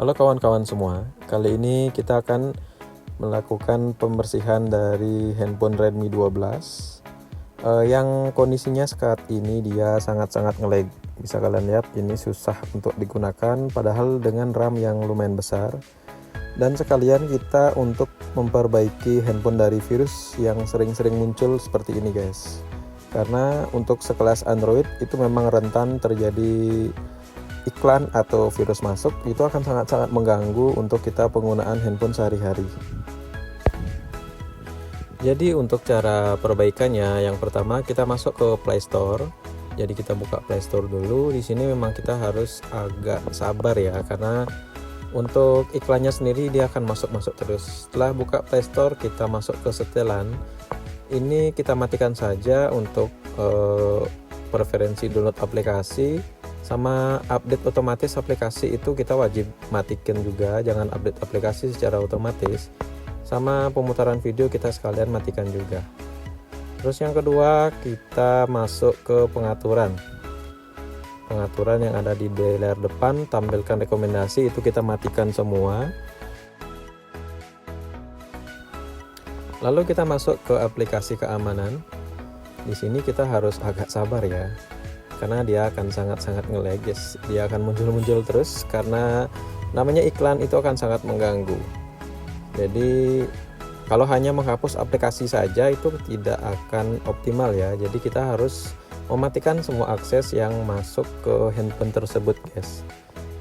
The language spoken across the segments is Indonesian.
Halo kawan-kawan semua, kali ini kita akan melakukan pembersihan dari handphone Redmi 12 yang kondisinya saat ini dia sangat-sangat nge-lag. Bisa kalian lihat ini susah untuk digunakan padahal dengan RAM yang lumayan besar. Dan sekalian kita untuk memperbaiki handphone dari virus yang sering-sering muncul seperti ini guys. Karena untuk sekelas Android itu memang rentan terjadi iklan atau virus masuk, itu akan sangat-sangat mengganggu untuk kita penggunaan handphone sehari-hari. Jadi untuk cara perbaikannya, yang pertama kita masuk ke Play Store. Jadi kita buka Play Store dulu. Di sini memang kita harus agak sabar ya, karena untuk iklannya sendiri dia akan masuk terus. Setelah buka Play Store, kita masuk ke setelan. Ini kita matikan saja untuk preferensi download aplikasi. Sama update otomatis aplikasi itu kita wajib matikan juga, jangan update aplikasi secara otomatis. Sama pemutaran video kita sekalian matikan juga. Terus yang kedua kita masuk ke pengaturan yang ada di layar depan, tampilkan rekomendasi itu kita matikan semua. Lalu kita masuk ke aplikasi keamanan. Di sini kita harus agak sabar ya, karena dia akan sangat-sangat nge-lag guys. Dia akan muncul terus karena namanya iklan itu akan sangat mengganggu. Jadi kalau hanya menghapus aplikasi saja itu tidak akan optimal ya. Jadi kita harus mematikan semua akses yang masuk ke handphone tersebut guys.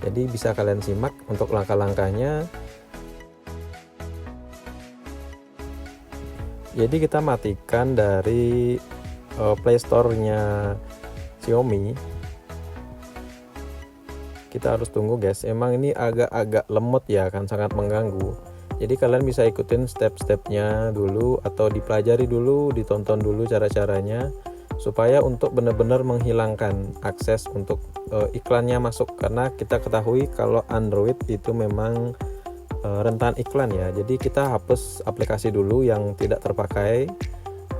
Jadi bisa kalian simak untuk langkah-langkahnya. Jadi kita matikan dari Play Store-nya Xiaomi. Kita harus tunggu guys, emang ini agak lemot ya, akan sangat mengganggu. Jadi kalian bisa ikutin step-stepnya dulu atau dipelajari dulu, ditonton dulu cara-caranya supaya untuk benar-benar menghilangkan akses untuk iklannya masuk. Karena kita ketahui kalau Android itu memang rentan iklan ya. Jadi kita hapus aplikasi dulu yang tidak terpakai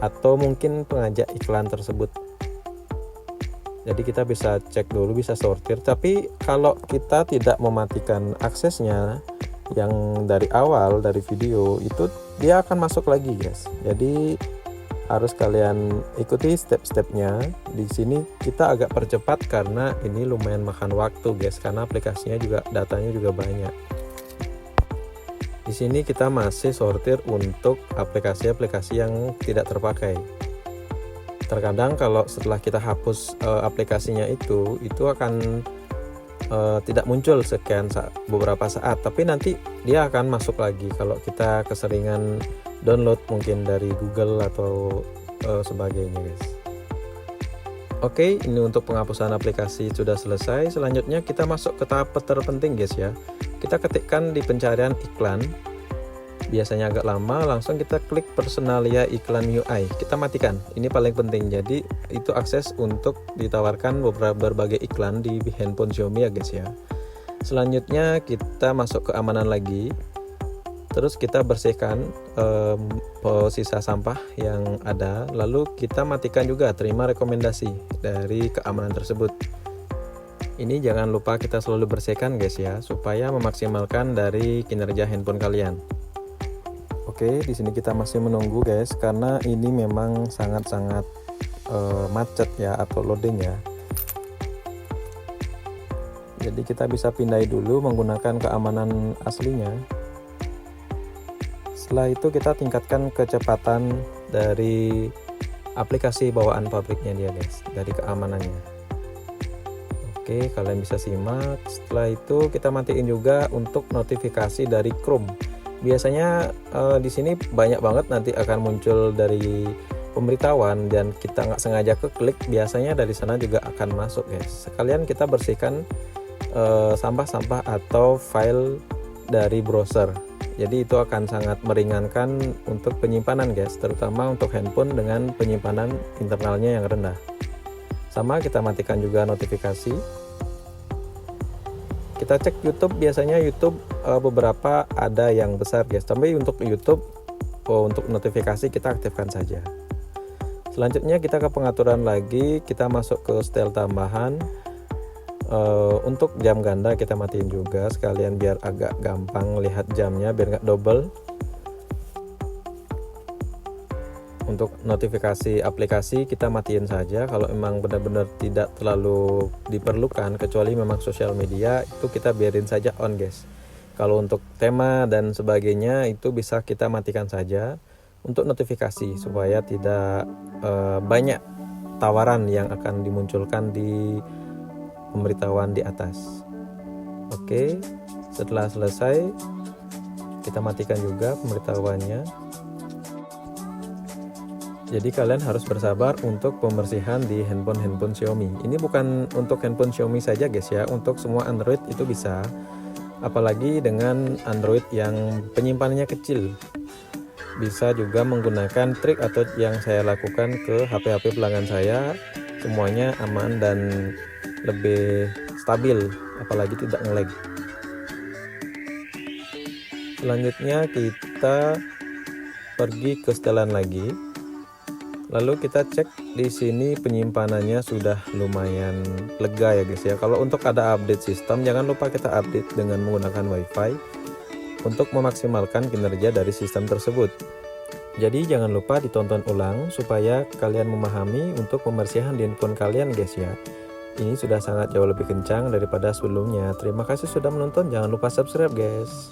atau mungkin pengajak iklan tersebut. Jadi kita bisa cek dulu, bisa sortir. Tapi kalau kita tidak mematikan aksesnya yang dari awal dari video itu, dia akan masuk lagi guys. Jadi harus kalian ikuti step-stepnya. Di sini kita agak percepat karena ini lumayan makan waktu guys, karena aplikasinya juga datanya juga banyak. Di sini kita masih sortir untuk aplikasi-aplikasi yang tidak terpakai. Terkadang kalau setelah kita hapus aplikasinya itu akan tidak muncul beberapa saat, tapi nanti dia akan masuk lagi kalau kita keseringan download mungkin dari Google atau sebagainya guys. Oke, ini untuk penghapusan aplikasi sudah selesai. Selanjutnya kita masuk ke tahap terpenting guys ya. Kita ketikkan di pencarian iklan. Biasanya agak lama, langsung kita klik personalia iklan UI, kita matikan. Ini paling penting, jadi itu akses untuk ditawarkan berbagai iklan di handphone Xiaomi ya guys ya. Selanjutnya kita masuk ke keamanan lagi, terus kita bersihkan sisa sampah yang ada, lalu kita matikan juga terima rekomendasi dari keamanan tersebut. Ini jangan lupa kita selalu bersihkan guys ya, supaya memaksimalkan dari kinerja handphone kalian. Oke, di sini kita masih menunggu guys, karena ini memang sangat-sangat macet ya atau loading ya. Jadi kita bisa pindai dulu menggunakan keamanan aslinya. Setelah itu kita tingkatkan kecepatan dari aplikasi bawaan pabriknya dia guys, dari keamanannya. Oke, kalian bisa simak. Setelah itu kita matiin juga untuk notifikasi dari Chrome. Biasanya di sini banyak banget nanti akan muncul dari pemberitahuan dan kita nggak sengaja keklik, biasanya dari sana juga akan masuk guys. Sekalian kita bersihkan sampah-sampah atau file dari browser. Jadi itu akan sangat meringankan untuk penyimpanan guys, terutama untuk handphone dengan penyimpanan internalnya yang rendah. Sama kita matikan juga notifikasi. Kita cek YouTube, biasanya YouTube beberapa ada yang besar guys, tapi untuk YouTube untuk notifikasi kita aktifkan saja. Selanjutnya kita ke pengaturan lagi, kita masuk ke style tambahan. Untuk jam ganda kita matiin juga sekalian biar agak gampang lihat jamnya, biar nggak double. Untuk notifikasi aplikasi kita matiin saja kalau memang benar-benar tidak terlalu diperlukan, kecuali memang sosial media itu kita biarin saja on guys. Kalau untuk tema dan sebagainya itu bisa kita matikan saja untuk notifikasi supaya tidak banyak tawaran yang akan dimunculkan di pemberitahuan di atas. Oke, setelah selesai kita matikan juga pemberitahuannya. Jadi kalian harus bersabar untuk pembersihan di handphone Xiaomi. Ini bukan untuk handphone Xiaomi saja guys ya, untuk semua Android itu bisa. Apalagi dengan Android yang penyimpanannya kecil. Bisa juga menggunakan trik atau yang saya lakukan ke HP-HP pelanggan saya. Semuanya aman dan lebih stabil, apalagi tidak nge-lag. Selanjutnya kita pergi ke setelan lagi. Lalu kita cek di sini penyimpanannya sudah lumayan lega ya guys ya. Kalau untuk ada update sistem, jangan lupa kita update dengan menggunakan WiFi untuk memaksimalkan kinerja dari sistem tersebut. Jadi jangan lupa ditonton ulang supaya kalian memahami untuk pembersihan di handphone kalian guys ya. Ini sudah sangat jauh lebih kencang daripada sebelumnya. Terima kasih sudah menonton, jangan lupa subscribe guys.